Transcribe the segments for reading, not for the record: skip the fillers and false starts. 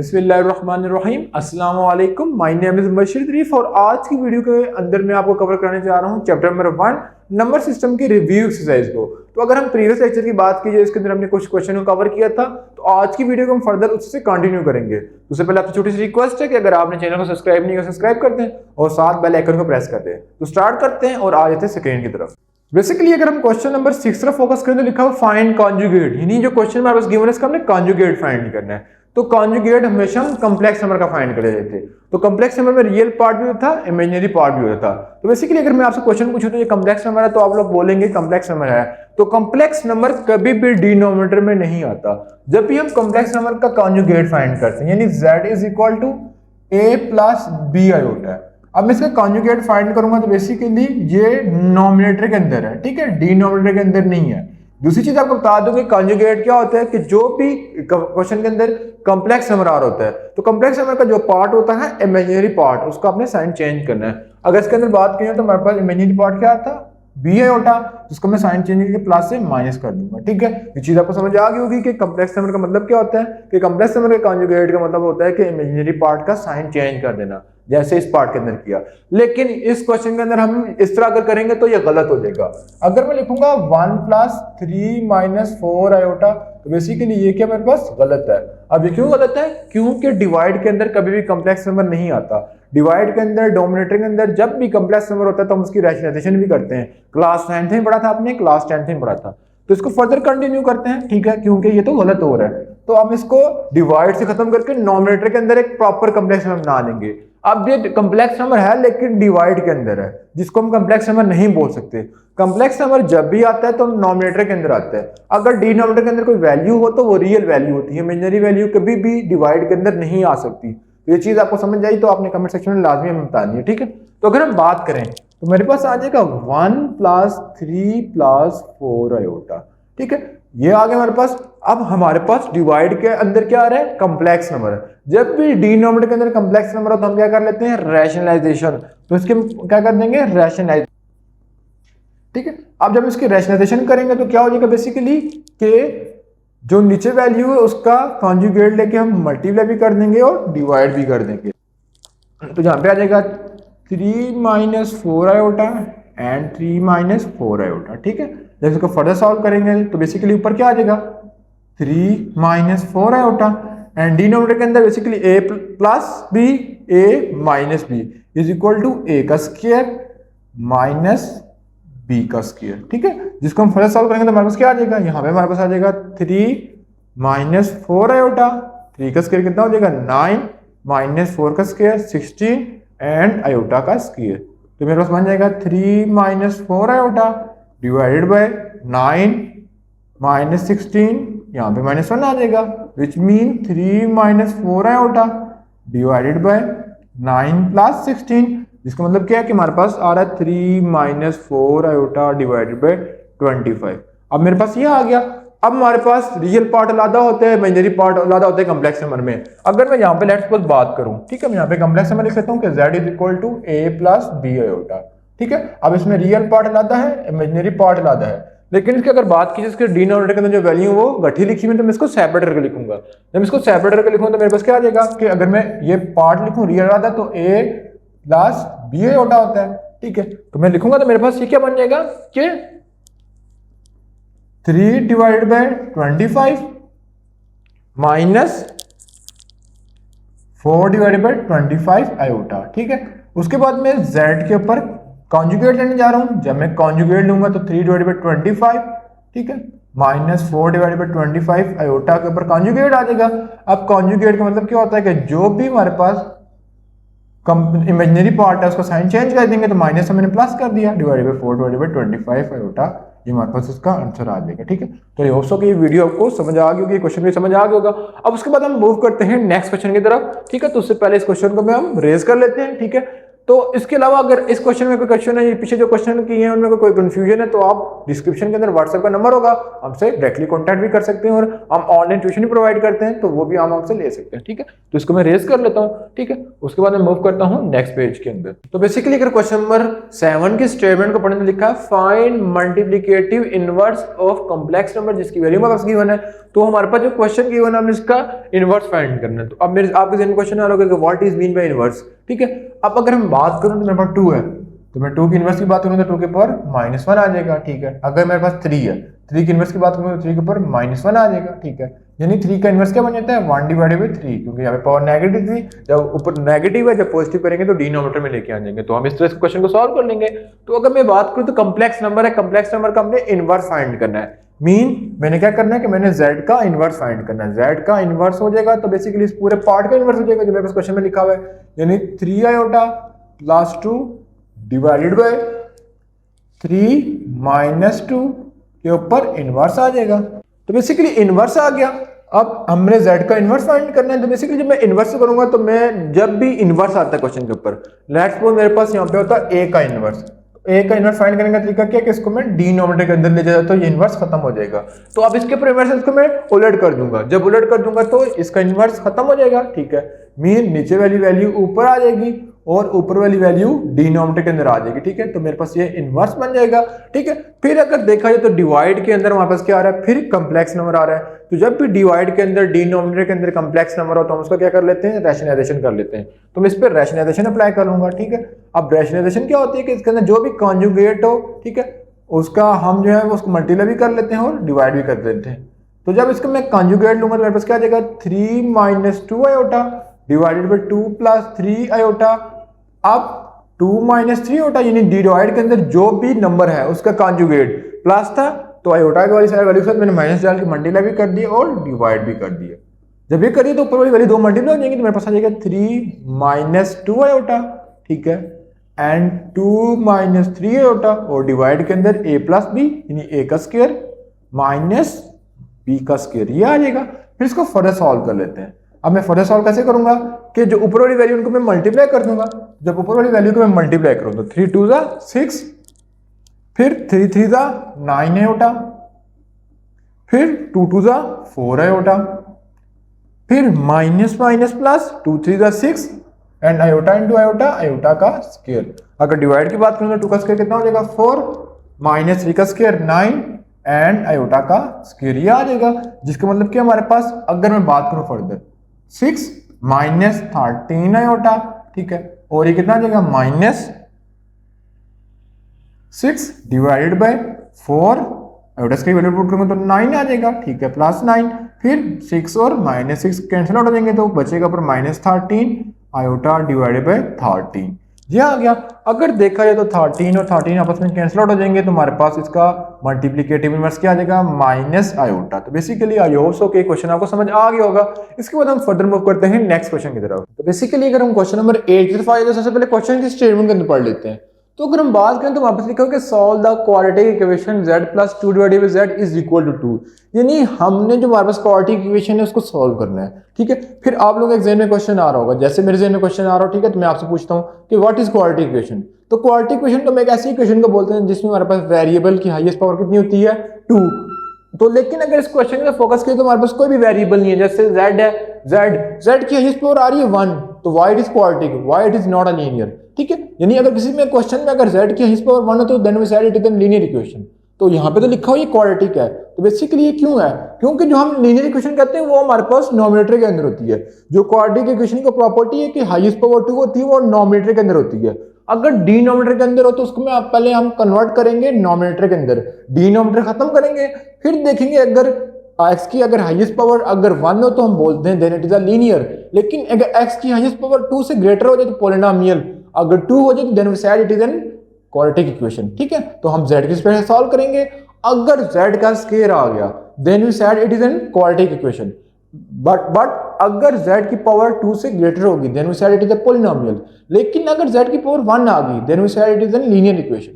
बिस्मिल्लाहिर्रहमानिर्रहीम अस्सलाम वालेकुम। माय नेम इज बशीर शरीफ और आज की वीडियो के अंदर मैं आपको कवर करने जा रहा हूं चैप्टर नंबर 1 नंबर सिस्टम की रिव्यू एक्सरसाइज को। तो अगर हम प्रीवियस लेक्चर की बात कीजिए इसके अंदर हमने कुछ क्वेश्चन को कवर किया था, तो आज की वीडियो को हम फर्दर उससे कंटिन्यू करेंगे। तो उससे पहले आपसे छोटी सी रिक्वेस्ट है कि अगर आपने चैनल को सब्सक्राइब नहीं किया सब्सक्राइब कर दें और साथ बेल आइकन को प्रेस कर दें। तो स्टार्ट करते हैं और आ जाते हैं स्क्रीन की तरफ। बेसिकली अगर हम क्वेश्चन नंबर 6 पर फोकस करें तो लिखा हुआ फाइंड कॉन्जुगेट, यानी जो क्वेश्चन हमारे पास गिवन है इसका हमने कॉन्जुगेट फाइंड करना है। तो कॉन्जुगेट हमेशा हम कॉम्प्लेक्स नंबर का फाइंड कर लेते थे। तो कॉम्प्लेक्स नंबर में रियल पार्ट भी होता था, इमेजिनरी पार्ट भी होता था। तो बेसिकली अगर मैं आपसे क्वेश्चन पूछूं तो ये कॉम्प्लेक्स नंबर है तो आप लोग बोलेंगे कॉम्प्लेक्स नंबर है। तो कॉम्प्लेक्स नंबर कभी भी डिनोमिनेटर में नहीं आता। जब भी हम कॉम्प्लेक्स नंबर का कॉन्जुगेट फाइंड करते हैं, यानी z is equal to a plus B I होता है। अब मैं इसका कॉन्जुगेट फाइंड करूंगा तो बेसिकली ये नोमिनेटर के अंदर है, ठीक है, डिनोमिनेटर के अंदर नहीं है। दूसरी चीज आपको बता दूं कि कॉन्जुगेट क्या होता है कि जो भी क्वेश्चन के अंदर कॉम्प्लेक्स नंबर आ रहा होता है तो कॉम्प्लेक्स नंबर का जो पार्ट होता है इमेजिनरी पार्ट, उसको आपने साइन चेंज करना है। अगर इसके अंदर बात करें तो हमारे पास इमेजिनरी पार्ट क्या था, बी है होता, जिसको मैं साइन चेंज करके प्लस से माइनस कर दूंगा। ठीक है, ये चीज आपको समझ आ गई होगी कि कॉम्प्लेक्स नंबर का मतलब क्या होता है। कि कॉम्प्लेक्स नंबर के कॉन्जुगेट का मतलब होता है कि इमेजिनरी पार्ट का साइन चेंज कर देना, जैसे इस पार्ट के अंदर किया। लेकिन इस क्वेश्चन के अंदर हम इस तरह अगर करेंगे तो ये गलत हो जाएगा। अगर मैं लिखूंगा 1 प्लस 3 माइनस 4 आयोटा तो बेसिकली ये क्या मेरे पास गलत है। अब ये क्यों गलत है, क्योंकि डिवाइड के अंदर कभी भी कॉम्प्लेक्स नंबर नहीं आता। डिवाइड के अंदर डोमिनेटर के अंदर जब भी कॉम्प्लेक्स नंबर होता है तो हम उसकी रैशनलाइजेशन भी करते हैं। क्लास 9th में पढ़ा था आपने, क्लास 10th में पढ़ा था। तो इसको फर्दर कंटिन्यू करते हैं, ठीक है, क्योंकि ये तो गलत हो रहा है। तो हम इसको डिवाइड से खत्म करके नोमिनेटर के अंदर एक प्रॉपर कॉम्प्लेक्स नंबर बना लेंगे। अब ये कॉम्प्लेक्स नंबर है लेकिन डिवाइड के अंदर है, जिसको हम कॉम्प्लेक्स नंबर नहीं बोल सकते। कॉम्प्लेक्स नंबर जब भी आता है तो नोमिनेटर के अंदर आता है। अगर डिनोमिनेटर के अंदर कोई वैल्यू हो तो वो रियल वैल्यू होती है, इमेजिनरी वैल्यू कभी भी डिवाइड के अंदर नहीं आ सकती। तो ये चीज आपको समझ आई तो आपने कमेंट सेक्शन में लाजमी हमें बतानी है, ठीक है। तो अगर हम बात करें तो मेरे पास आ जाएगा 1 प्लस 3 प्लस 4 आयोटा, ठीक है, ये आ गया हमारे पास। अब हमारे पास डिवाइड के अंदर क्या आ रहा है, कॉम्प्लेक्स नंबर। जब भी डिनोमिनेटर के अंदर कॉम्प्लेक्स नंबर हो तो हम क्या कर लेते हैं, रैशनलाइजेशन। तो इसके क्या कर देंगे, रैशनलाइज, ठीक है। अब जब इसकी रैशनलाइजेशन करेंगे तो क्या हो जाएगा बेसिकली कि जो नीचे वैल्यू है उसका कॉन्जुगेट लेके हम मल्टीप्लाई भी कर देंगे और डिवाइड भी कर देंगे। तो यहाँ पे आ जाएगा 3 minus 4 iota and 3 minus 4 iota, ठीक है। जब इसको फर्दर सॉल्व करेंगे तो बेसिकली ऊपर क्या आ जाएगा, 3 माइनस 4 आयोटा एंड डिनोमिनेटर के अंदर basically a plus B a minus B is equal to a का स्क्वायर माइनस b का स्क्वायर, ठीक है। जिसको हम फर्दर सॉल्व करेंगे तो हमारे पास क्या आ जाएगा, यहाँ पे हमारे पास आ जाएगा 3 माइनस 4 आयोटा, 3 का स्क्वायर कितना हो जाएगा 9 माइनस 4 का स्क्वायर 16 एंड आयोटा का स्क्वायर। तो मेरे पास बन जाएगा 3 minus 4 iota divided by 9 minus 16, यहाँ पे -1 आ जाएगा, which mean 3 minus 4 iota divided by 9 plus 16, जिसका मतलब क्या है कि हमारे पास आ रहा है 3 माइनस 4 आयोटा डिवाइडेड बाय 25। अब मेरे पास ये आ गया। अब हमारे पास रियल पार्ट अलग होते हैं, इमेजिनरी पार्ट अलग होते हैं कॉम्प्लेक्स नंबर में। अगर मैं यहाँ पे लेट्स सपोज बात करूँ, ठीक है, मैं यहाँ पे कॉम्प्लेक्स नंबर लिख सकता हूँ कि z is equal to a plus B iota, ठीक है। अब इसमें रियल पार्ट अलग है, इमेजिनरी पार्ट अलग है। लेकिन इसकी अगर बात की इसके डिनोमिनेटर के अंदर जो वैल्यू वो गठी लिखी हुई है तो मैं इसको सेपरेट करके लिखूंगा। जब मैं इसको सेपरेट करके लिखूंगा तो मेरे पास क्या आ जाएगा कि अगर मैं ये पार्ट लिखूं रियल वाला तो a प्लस बी आयोटा होता है, ठीक है। तो मैं लिखूंगा तो मेरे पास ये क्या बन जाएगा कि 3 divided by 25 minus 4 divided by 25 iota, ठीक है। उसके बाद मैं z के ऊपर कॉन्जुगेट लेने जा रहा हूं। जब मैं कॉन्जुगेट लूंगा तो 3 डिवाइडेड बाय 25, ठीक है, माइनस 4 डिवाइडेड बाय 25 आयोटा के ऊपर कॉन्जुगेट आ जाएगा। अब कॉन्जुगेट का मतलब क्या होता है कि जो भी हमारे पास इमेजिनरी पार्ट है उसका साइन चेंज कर देंगे तो माइनस से मैंने प्लस कर दिया divided by 4 divided by 25 iota, ये हमारे पास इसका आंसर आ जाएगा, ठीक है। तो ये होप सो कि ये वीडियो आपको समझ आ गई होगी, क्वेश्चन भी समझ आ गया होगा। अब उसके बाद हम मूव करते हैं नेक्स्ट क्वेश्चन की तरफ, ठीक है। तो उससे पहले इस क्वेश्चन को हम रेज कर लेते हैं, ठीक है। तो इसके अलावा अगर इस क्वेश्चन में कोई क्वेश्चन है, पीछे जो क्वेश्चन किए हैं उनमें कोई कंफ्यूजन है तो आप डिस्क्रिप्शन के अंदर व्हाट्सएप का नंबर होगा, हमसे डायरेक्टली कांटेक्ट भी कर सकते हैं और हम ऑनलाइन ट्यूशन भी प्रोवाइड करते हैं, तो वो भी हम आपसे ले सकते हैं। ठीक है, तो इसको मैं रेज कर लेता हूँ। ठीक है, उसके बाद मैं मूव करता हूँ नेक्स्ट पेज के अंदर। तो बेसिकली अगर क्वेश्चन नंबर 7 के स्टेटमेंट को पढ़ने में लिखा है find multiplicative inverse of complex number जिसकी वैल्यू हमारे पास गिवन है, तो हमारे पास जो क्वेश्चन गिवन है हमने इसका इनवर्स फाइंड करना है। तो अब मेरे आपके जहन में क्वेश्चन आ रहा होगा कि what is mean by inverse. ठीक है, अब अगर हम बात करूं तो मेरे पास 2 है, तो मैं 2 की इनवर्स की बात करूं तो 2 के पावर -1 आ जाएगा। ठीक है, अगर मेरे पास 3 है, 3 की इनवर्स की बात करूं तो 3 के पावर -1 आ जाएगा। ठीक है, यानी 3 का इनवर्स क्या बन जाता है 1 डिवाइडेड बाय 3, क्योंकि यहाँ पे पावर नेगेटिव थी, जब ऊपर नेगेटिव है जब पॉजिटिव करेंगे तो डिनोमिनेटर में लेके आ जाएंगे, तो हम इस तरह से क्वेश्चन को सॉल्व कर लेंगे। तो अगर मैं बात करूं तो कॉम्प्लेक्स नंबर है, कॉम्प्लेक्स नंबर का हमने इनवर्स फाइंड करना है। मैंने क्या करना है कि मैंने z का इनवर्स फाइंड करना है। z का इनवर्स हो जाएगा तो बेसिकली इस पूरे पार्ट का इनवर्स हो जाएगा जो मेरे पास क्वेश्चन में लिखा हुआ है, यानी 3 iota plus 2 divided bye 3 minus 2 के ऊपर इनवर्स आ जाएगा। तो बेसिकली इनवर्स आ गया। अब हमने z का इनवर्स फाइंड करना है, तो बेसिकली जब मैं इनवर्स करूंगा तो मैं जब भी इनवर्स आता है क्वेश्चन के ऊपर, लेट्स सपोज मेरे पास यहाँ पे होता है a का इनवर्स, ए का इनवर्स फाइंड करने का तरीका क्या है कि इसको मैं डिनोमिनेटर के अंदर ले जाता तो ये इनवर्स खत्म हो जाएगा। तो अब इसके ऊपर इनवर्स इसको मैं उलट कर दूंगा, जब उलट कर दूंगा तो इसका इनवर्स खत्म हो जाएगा। ठीक है, मीन नीचे वाली वैल्यू ऊपर आ जाएगी और ऊपर वाली वैल्यू डिनोमिनेटर के अंदर आ जाएगी। ठीक है, तो मेरे पास ये इनवर्स बन जाएगा। ठीक है, फिर अगर देखा जाए तो डिवाइड के अंदर हमारे पास क्या आ रहा है, फिर कॉम्प्लेक्स नंबर आ रहा है। तो जब भी डिवाइड के अंदर डिनोमिनेटर के अंदर कॉम्प्लेक्स नंबर हो तो हम उसका क्या कर लेते हैं, रैशनलाइजेशन कर लेते हैं। तो मैं इस पर रैशनलाइजेशन अप्लाई कर लूंगा। ठीक है, अब रैशनलाइजेशन क्या होती है कि इसके अंदर जो भी कॉन्जुगेट हो, ठीक है, उसका हम जो है वो उसको मल्टीप्लाई भी कर लेते हैं और डिवाइड भी कर देते हैं। तो जब इसको मैं कॉन्जुगेट लूंगा तो मेरे पास क्या आ जाएगा 3 minus 2 iota divided by 2 plus 3 iota. अब 2 माइनस 3 आयोटा यानी डिवाइड के अंदर जो भी नंबर है उसका कॉन्जुगेट प्लस था, तो आयोटा की वाली सारी वैल्यू के साथ मैंने माइनस डाल के मल्टीप्लाई भी कर दिया और डिवाइड भी कर दिया। जब ये करिए तो ऊपर वाली वैल्यू 2 मल्टीप्लाई हो जाएंगी तो मेरे पास आ जाएगा 3 माइनस 2 आयोटा। ठीक है, एंड 2 माइनस 3 आयोटा और डिवाइड के अंदर a प्लस बी यानी a का स्क्वायर माइनस b का स्क्वायर, ये आ जाएगा। फिर इसको फर्दर सॉल्व कर लेते हैं। अब मैं फर्दर सॉल्व कैसे करूंगा कि जो ऊपर वाली वैल्यू उनको मैं मल्टीप्लाई कर दूंगा। जब ऊपर वाली वैल्यू को मैं मल्टीप्लाई करूंगा तो 3 2 जा 6, फिर 3 3 जा 9 आयोटा, फिर 2 2 जा 4 आयोटा, फिर माइनस माइनस प्लस 2 3 जा 6 and iota into iota, iota का स्क्वायर। अगर डिवाइड की बात करूं तो 2 का स्क्वायर कितना हो जाएगा 4, माइनस 3 का स्क्वायर 9 एंड आयोटा का स्क्वायर, ये आ जाएगा। जिसका मतलब कि हमारे पास अगर मैं बात करूं फर्दर 6 माइनस 13 आयोटा, ठीक है, और ये कितना आ जाएगा माइनस 6 डिवाइडेड बाय 4, आयोटा की वैल्यू पुट करूंगा तो 9 आ जाएगा। ठीक है, प्लस 9, फिर 6 और माइनस 6 कैंसिल आउट हो जाएंगे तो बचेगा पर माइनस 13 आयोटा डिवाइडेड बाय 13, ये आ गया। अगर देखा जाए तो 13 और 13 आपस में कैंसिल आउट हो जाएंगे तो हमारे पास इसका मल्टीप्लिकेटिव इनवर्स क्या आ जाएगा माइनस आयोटा। तो बेसिकली आई होप सो कि क्वेश्चन आपको समझ आ गया होगा। इसके बाद हम फर्दर मूव करते हैं नेक्स्ट क्वेश्चन की तरफ। तो बेसिकली अगर हम क्वेश्चन नंबर 8 की तरफ आए तो सबसे पहले क्वेश्चन की स्टेटमेंट के अंदर पढ़ लेते हैं। तो अगर हम बात करें तो वापस लिखा कि solve the quadratic equation z plus 2 divided by z is equal to 2, यानी हमने जो हमारे पास क्वाड्रेटिक इक्वेशन है उसको सॉल्व करना है। ठीक है, फिर आप लोगों के एग्जाम में क्वेश्चन आ रहा होगा, जैसे मेरे एग्जाम में क्वेश्चन आ रहा हो, ठीक है, तो मैं आपसे पूछता हूँ कि व्हाट इज क्वाड्रेटिक इक्वेशन। तो क्वाड्रेटिक इक्वेशन को हम एक ऐसी इक्वेशन को बोलते हैं जिसमें हमारे पास वेरिएबल की हाईएस्ट पावर कितनी होती है 2। तो लेकिन अगर इस क्वेश्चन में फोकस करें तो हमारे पास कोई भी वेरिएबल नहीं है, जैसे z है, z की हाईएस्ट पावर आ रही है 1, तो why it is quadratic, why it is not a linear। ठीक है, यानी अगर किसी में क्वेश्चन में अगर z की हाईएस्ट पावर 1 हो तो then we said it is an linear equation. तो यहाँ पे तो लिखा हुआ ये क्वाड्रेटिक है, तो बेसिकली ये क्यों है, क्योंकि जो हम लीनियर इक्वेशन कहते हैं वो हमारे पास नोमिनेटर के अंदर होती है। जो क्वाड्रेटिक इक्वेशन की प्रॉपर्टी है कि हाईएस्ट पावर 2 होती है वो नोमिनेटर के अंदर होती है। अगर डिनोमिनेटर के अंदर हो तो उसको मैं पहले हम कन्वर्ट करेंगे नोमिनेटर के अंदर, डिनोमिनेटर खत्म करेंगे, फिर देखेंगे अगर x की अगर हाईएस्ट पावर अगर 1 हो तो हम बोलते हैं then it is a linear. लेकिन अगर x की हाईएस्ट पावर 2 से ग्रेटर हो जाए तो पॉलिनोमियल, अगर 2 हो जाए तो then we said it is an quadratic equation. ठीक है, तो हम z की स्पेस सॉल्व करेंगे। अगर z का स्क्वायर आ गया then we said it is an quadratic equation, but अगर z की पावर 2 से ग्रेटर होगी then we said it is a polynomial. लेकिन अगर z की पावर 1 आ गई then we said it is an linear equation.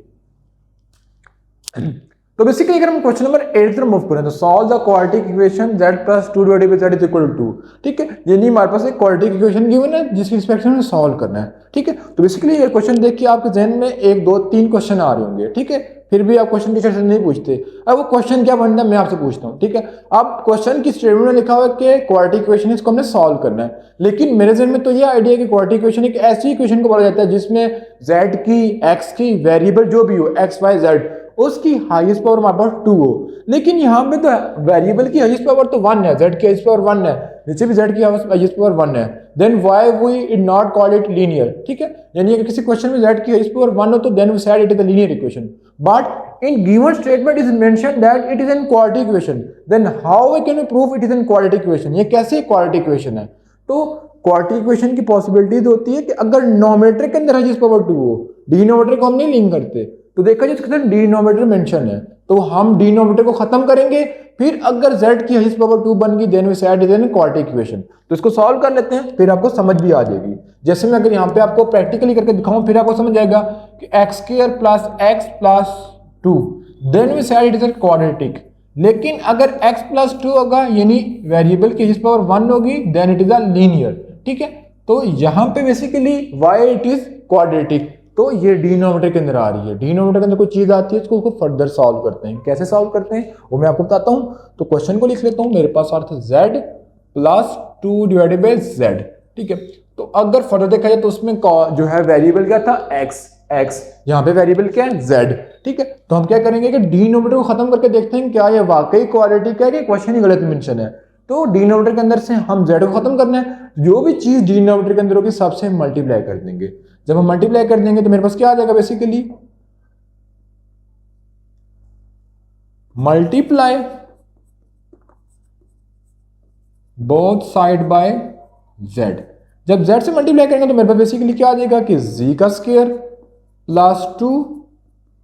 तो बेसिकली अगर हम क्वेश्चन नंबर 8 तरफ मूव करें तो solve the quadratic equation z + 2 divided by z is equal to 2। ठीक है, यानी हमारे पास एक क्वाड्रेटिक इक्वेशन गिवन है जिसकी रिस्पेक्ट में हमें सॉल्व करना है। ठीक है, तो बेसिकली ये क्वेश्चन देख के आपके जहन में 1 2 3 क्वेश्चन आ रहे होंगे। ठीक है, फिर भी आप क्वेश्चन टीचर से नहीं पूछते। अब वो क्वेश्चन क्या बनता है मैं आपसे पूछता हूँ। ठीक है, अब क्वेश्चन की स्टेटमेंट में लिखा हुआ है कि क्वाड्रेटिक इक्वेशन इसको हमने सॉल्व करना है, लेकिन मेरे जहन में तो ये आइडिया है कि क्वाड्रेटिक इक्वेशन एक ऐसी इक्वेशन को बोला जाता है जिसमें z की x की वेरिएबल जो भी हो x y z उसकी हाईएस्ट पावर हमारे पास 2 हो। लेकिन यहाँ पे तो वेरिएबल की हाईएस्ट पावर तो 1 है, z की हाईएस्ट पावर 1 है, नीचे भी z की हाईएस्ट पावर 1 है, then why we not call it linear. ठीक है, यानी अगर किसी क्वेश्चन में z की हाईएस्ट पावर 1 हो तो then we said it is a linear equation, but in given statement is mentioned that it is an quadratic equation, then how we can prove it is an quadratic equation. ये कैसे quadratic equation है? तो quadratic equation की possibilities होती है कि अगर नोमेटर के अंदर हाईएस्ट पावर 2 हो, डिनोमिनेटर को हम नहीं लिंक करते, तो देखा जाए इसके अंदर डिनोमिनेटर मेंशन है तो हम डिनोमिनेटर को खत्म करेंगे, फिर अगर z की हाईएस्ट पावर 2 बन गई then we said it is an quadratic equation. तो इसको सॉल्व कर लेते हैं, फिर आपको समझ भी आ जाएगी। जैसे मैं अगर यहाँ पे आपको प्रैक्टिकली करके दिखाऊं फिर आपको समझ आएगा कि x² + x + 2 then we said it is an quadratic. लेकिन अगर x + 2 होगा यानी वेरिएबल की हाईएस्ट पावर 1 होगी then it is a linear. ठीक है, तो यहाँ पे basically why it is quadratic, तो ये डिनोमिनेटर के अंदर आ रही है। डिनोमिनेटर के अंदर कोई चीज आती है इसको फर्दर सॉल्व करते हैं। कैसे सॉल्व करते हैं वो मैं आपको बताता हूँ। तो क्वेश्चन को लिख लेता हूँ, मेरे पास अर्थ z + 2 डिवाइडेड बाय z। ठीक है, तो अगर फर्दर देखा जाए तो उसमें जो है वेरिएबल क्या था x, यहाँ पे वेरिएबल क्या है z। ठीक है, तो हम क्या करेंगे कि डिनोमिनेटर को खत्म करके देखते हैं क्या ये वाकई क्वाड्रेटिक है कि क्वेश्चन ही गलत मेंशन है। तो डिनोमिनेटर के अंदर से हम z को खत्म करना है, जो भी चीज डिनोमिनेटर के अंदर होगी सबसे मल्टीप्लाई कर देंगे। जब हम मल्टीप्लाई कर देंगे तो मेरे पास क्या आ जाएगा basically multiply both side by z। जब z से मल्टीप्लाई करेंगे तो मेरे पास बेसिकली क्या आ जाएगा कि z का स्क्वायर + 2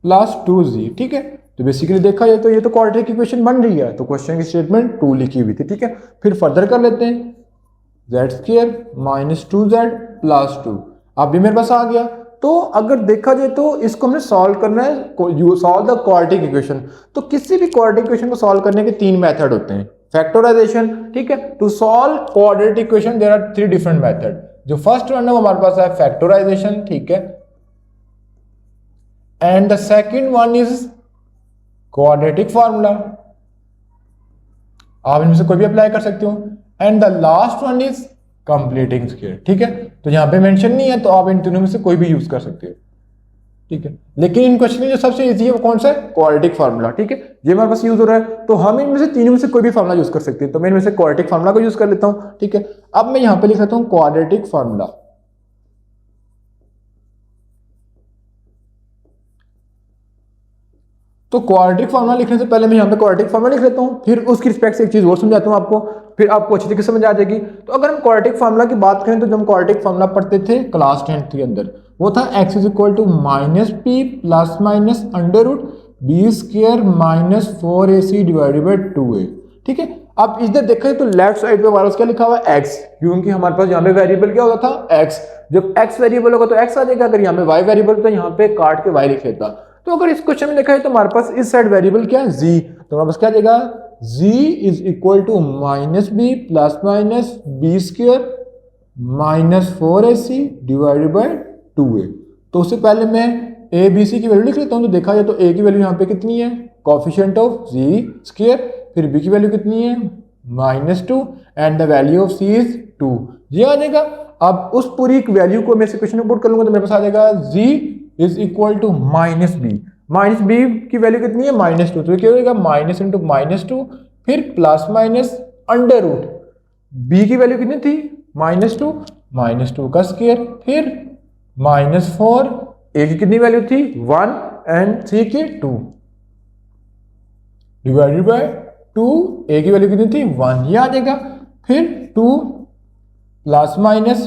+ 2z। ठीक है, तो बेसिकली देखा जाए तो ये तो क्वाड्रेटिक इक्वेशन बन रही है, तो क्वेश्चन की स्टेटमेंट 2 लिखी हुई थी। ठीक है, फिर फर्दर कर लेते हैं z² - 2z + 2, अब भी मेरे पास आ गया। तो अगर देखा जाए तो इसको हमने सॉल्व करना है, सॉल्व द क्वाड्रेटिक इक्वेशन। तो किसी भी क्वाड्रेटिक इक्वेशन को सॉल्व करने के 3 मेथड होते हैं। फैक्टराइजेशन, ठीक है, to solve quadratic equation there are 3 different method. जो फर्स्ट वन है वो हमारे पास है फैक्टराइजेशन। ठीक है, and the second one is quadratic formula, आप इनमें से कोई भी अप्लाई कर सकते हो, and the last one is completing square. ठीक है, तो यहाँ पे मेंशन नहीं है तो आप इन तीनों में से कोई भी यूज कर सकते हो। ठीक है, लेकिन इन क्वेश्चन में जो सबसे इजी है वो कौन सा है? Quadratic formula. ठीक है, ये हमारे पास यूज हो रहा है, तो हम इनमें से तीनों में से कोई भी फार्मूला यूज कर सकते हैं। तो मैं इनमें से क्वाड्रेटिक फार्मूला को यूज कर लेता हूँ। ठीक है, अब मैं यहाँ पे लिख लेता हूँ क्वाड्रेटिक फार्मूला। तो क्वाड्रेटिक फार्मूला लिखने से पहले मैं यहाँ पे क्वाड्रेटिक फार्मूला लिख लेता हूँ, फिर उसकी रिस्पेक्ट से एक चीज और समझाता हूँ आपको, फिर आपको अच्छी तरीके से समझ आ जाएगी। तो अगर हम क्वाड्रेटिक फार्मूला की बात करें तो जब हम क्वाड्रेटिक फार्मूला पढ़ते थे क्लास 10th के अंदर, वो था x = -p ± √b² - 4ac divided by 2a। ठीक है, अब इधर देखें तो लेफ्ट साइड पे हमारा क्या लिखा हुआ है x, क्योंकि हमारे पास यहाँ पे वेरिएबल क्या होता था x। जब x वेरिएबल होगा तो x आ जाएगा, अगर यहाँ पे y वेरिएबल तो यहाँ पे काट के y लिख लेता। तो अगर इस क्वेश्चन में देखा है तो हमारे पास इस साइड वेरिएबल क्या है z, तो हमारे पास क्या देगा z = -b ± b² - 4ac divided by 2a। तो उससे पहले मैं a b c की वैल्यू लिख लेता हूं। तो देखा जाए तो a की वैल्यू यहाँ पे कितनी है, कोएफिशिएंट ऑफ z², फिर b की वैल्यू कितनी है -2 and the value of c is 2, ये आ जाएगा। अब उस पूरी वैल्यू को मैं इस इक्वेशन में पुट कर लूंगा तो मेरे पास आ जाएगा z = -b की वैल्यू कितनी है -2, तो क्या होगा -2 फिर ± b की वैल्यू कितनी थी -2 का स्क्वायर, फिर -4, a की कितनी वैल्यू थी 1 एंड c की 2 डिवाइडेड बाय 2, a की वैल्यू कितनी थी 1, ये आ जाएगा। फिर 2 ±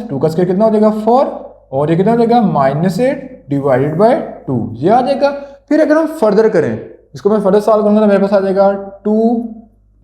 2 का स्क्वायर कितना हो जाएगा 4, और ये कितना हो जाएगा -8 डिवाइडेड बाय 2, ये आ जाएगा। फिर अगर हम फर्दर करें, इसको मैं फर्दर सॉल्व करूंगा तो मेरे पास आ जाएगा 2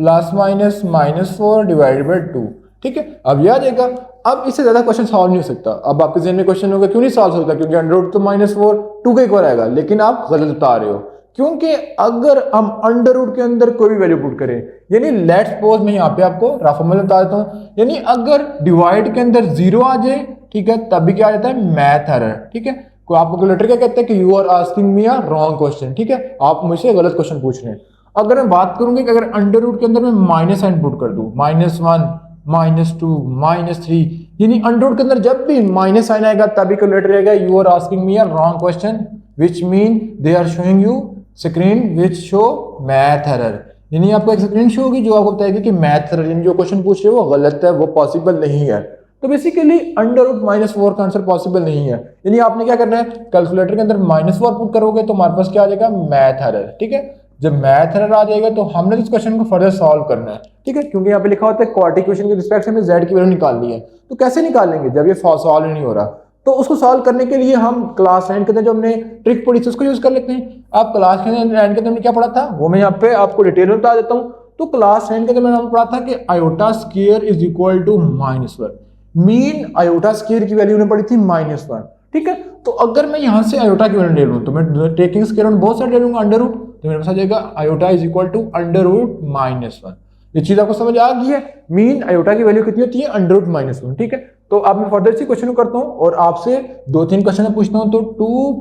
± -4 डिवाइडेड बाय 2। ठीक है, अब ये आ जाएगा। अब इससे ज्यादा क्वेश्चन सॉल्व नहीं हो सकता। अब आपके जहन में क्वेश्चन होगा क्यों नहीं सॉल्व हो सकता, क्योंकि अंडर रूट तो -4 2 का एक बार आएगा, लेकिन आप गलत बता रहे हो। क्योंकि अगर हम अंडर रूट के अंदर कोई भी वैल्यू पुट करें, यानी लेट्स सपोज मैं यहाँ पे आपको रफ फॉर्मूला बता देता हूँ, यानी अगर डिवाइड के अंदर 0 आ जाए, ठीक है, तभी क्या आ जाता है, मैथ एरर। ठीक है, कोई आपको कैलकुलेटर क्या कहते हैं कि you are asking me a wrong question. ठीक है, आप मुझसे गलत क्वेश्चन पूछ रहे हैं। अगर मैं बात करूंगी कि अगर अंडर रूट के अंदर मैं माइनस साइन पुट कर दूं, -1 -2 -3, यानी अंडर रूट के अंदर जब भी माइनस साइन आएगा तभी कैलकुलेटर आएगा you are asking me a wrong question, which mean they are showing you screen which show math error, यानी आपको एक स्क्रीन शो होगी जो आपको बताएगी कि मैथ एरर, यानी जो क्वेश्चन पूछ रहे हो वो गलत है, वो पॉसिबल नहीं है। तो बेसिकली अंडर रूट -4 का आंसर पॉसिबल नहीं है, यानी आपने क्या करना है, कैलकुलेटर के अंदर -4 पुट करोगे तो हमारे पास क्या आ जाएगा, मैथ एरर। ठीक है, जब मैथ एरर आ जाएगा तो हमने इस क्वेश्चन को फर्दर सॉल्व करना है। ठीक है, क्योंकि यहाँ पे लिखा होता है क्वाड्रेटिक इक्वेशन के रिस्पेक्ट से हमें z की वैल्यू निकालनी है, तो कैसे निकालेंगे जब ये सॉल्व ही नहीं हो रहा। तो उसको सॉल्व करने के लिए हम क्लास 9 के अंदर जो हमने ट्रिक पढ़ी थी उसको यूज कर लेते हैं। आप क्लास 9 के अंदर हमने क्या पढ़ा था वो मैं यहाँ पे आपको डिटेल में बता देता हूँ। तो क्लास 9 के अंदर मैंने पढ़ा था कि iota square is equal to -1, mean iota square की वैल्यू ने पड़ी थी -1। ठीक है, तो अगर मैं यहाँ से आयोटा की वैल्यू ले लूँ तो मैं टेकिंग स्क्वायर ऑन बहुत सारे ले लूंगा अंडर रूट, तो मेरे पास आ जाएगा iota is equal to under root -1। ये चीज आपको समझ आ गई है, मीन आयोटा की वैल्यू कितनी होती है, अंडर रूट -1। ठीक है, तो अब मैं फर्दर से क्वेश्चन करता हूँ और आपसे 2-3 क्वेश्चन पूछता हूँ। तो 2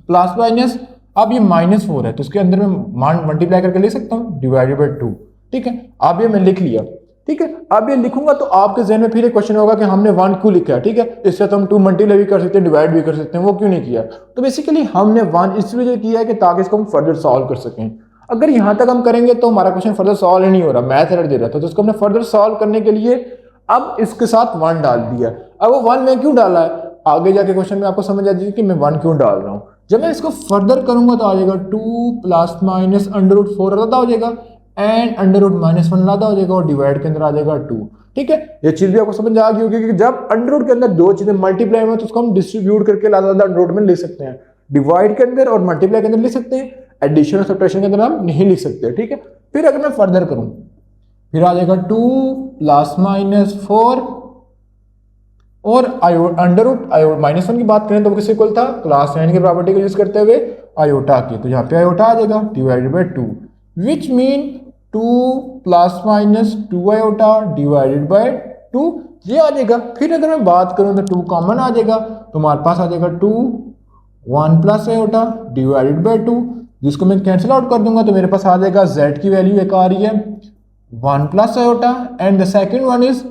प्लस माइनस, अब ये -4 है तो इसके अंदर मैं मल्टीप्लाई करके ले सकता हूँ डिवाइडेड बाई 2। ठीक है, अब ये मैं लिख लिया। ठीक है, अब ये लिखूंगा तो आपके जहन में फिर एक क्वेश्चन होगा कि हमने 1 क्यों लिखा है। ठीक है, इससे तो हम 2 मल्टीप्लाई भी कर सकते हैं, डिवाइड भी कर सकते हैं, वो क्यों नहीं किया। तो बेसिकली हमने 1 इसलिए किया है कि ताकि इसको हम फर्दर सॉल्व कर सकें। अगर यहां तक हम करेंगे तो हमारा क्वेश्चन फर्दर सॉल्व ही नहीं हो रहा, मैथ एरर दे रहा था, तो इसको हमने फर्दर सॉल्व करने के लिए अब इसके साथ 1 डाल दिया। अब वो 1 में क्यों डाला है, आगे जाके क्वेश्चन में आपको समझ आ जाएगी कि मैं 1 क्यों डाल रहा हूं। जब मैं इसको फर्दर करूंगा तो आ जाएगा 2 प्लस माइनस अंडर रूट 4 अलग हो जाएगा एंड अंडर रूट -1 अलग हो जाएगा और डिवाइड के अंदर आ जाएगा 2। ठीक है, ये चीज भी आपको समझ आ गई होगी कि जब अंडर रूट के अंदर दो चीजें मल्टीप्लाई में तो उसको हम डिस्ट्रीब्यूट करके लादा अंडर रूट में लिख सकते हैं, डिवाइड के अंदर और मल्टीप्लाई के अंदर लिख सकते हैं, एडिशन और सब्ट्रैक्शन के अंदर हम नहीं लिख सकते। ठीक है, फिर अगर मैं फर्दर करूं फिर आ जाएगा 2 प्लस -4 और अंडर रूट -1 की बात करें तो वो किससे इक्वल था, क्लास 9 की प्रॉपर्टी को यूज करते हुए आयोटा की, तो यहाँ पे आयोटा आ जाएगा divided by 2, which mean 2 plus minus 2 iota divided by 2 ये आ जाएगा। फिर अगर मैं बात करूं तो 2 कॉमन आ जाएगा तो हमारे पास आ जाएगा 2 1 प्लस आयोटा डिवाइडेड बाई 2, जिसको मैं कैंसिल आउट कर दूंगा तो मेरे पास आ जाएगा z की वैल्यू एक आ रही है 1 plus iota and the second one is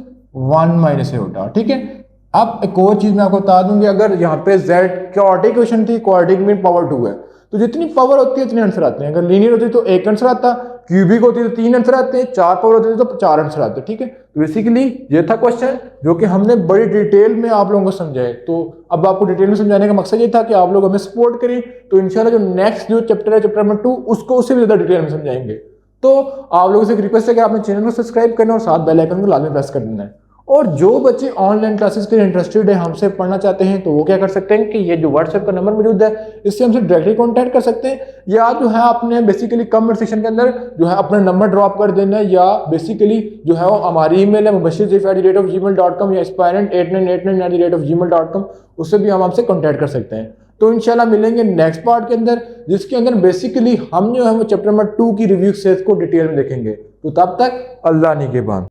1 minus iota. ठीक है, अब एक और चीज मैं आपको बता दूंगी, अगर यहाँ पे z क्वाड्रेटिक इक्वेशन थी, क्वाड्रेटिक मीन पावर 2 है, तो जितनी पावर होती है उतने आंसर आते हैं। अगर लीनियर होती तो 1 आंसर आता, क्यूबिक होती तो 3 आंसर आते हैं, 4 पावर होती तो 4 आंसर आते हैं। ठीक है, तो बेसिकली ये था क्वेश्चन जो कि हमने बड़ी डिटेल में आप लोगों को समझाए। तो अब आपको डिटेल में समझाने का मकसद ये था कि आप लोग हमें सपोर्ट करें, तो इंशाल्लाह जो नेक्स्ट जो चैप्टर है चैप्टर नंबर 2 उसको उससे भी ज्यादा डिटेल में समझाएंगे। तो आप लोगों से एक रिक्वेस्ट है कि आपने चैनल को सब्सक्राइब करना और साथ बेल आइकन को लाजमी प्रेस कर देना है। और जो बच्चे ऑनलाइन क्लासेस के लिए इंटरेस्टेड है, हमसे पढ़ना चाहते हैं, तो वो क्या कर सकते हैं कि ये जो व्हाट्सएप का नंबर मौजूद है इससे हमसे डायरेक्टली कांटेक्ट कर सकते हैं, या जो है आपने बेसिकली कमेंट सेक्शन के अंदर जो है अपना नंबर ड्रॉप कर देना है, या बेसिकली जो है वो हमारी ईमेल है mubashir@gmail.com या aspirant8989@gmail.com, उससे भी हम आपसे कॉन्टैक्ट कर सकते हैं। तो इंशाल्लाह मिलेंगे नेक्स्ट पार्ट के अंदर, जिसके अंदर बेसिकली हम जो है वो चैप्टर नंबर 2 की रिव्यू से इसको डिटेल में देखेंगे। तो तब तक अल्लाह निगहबान।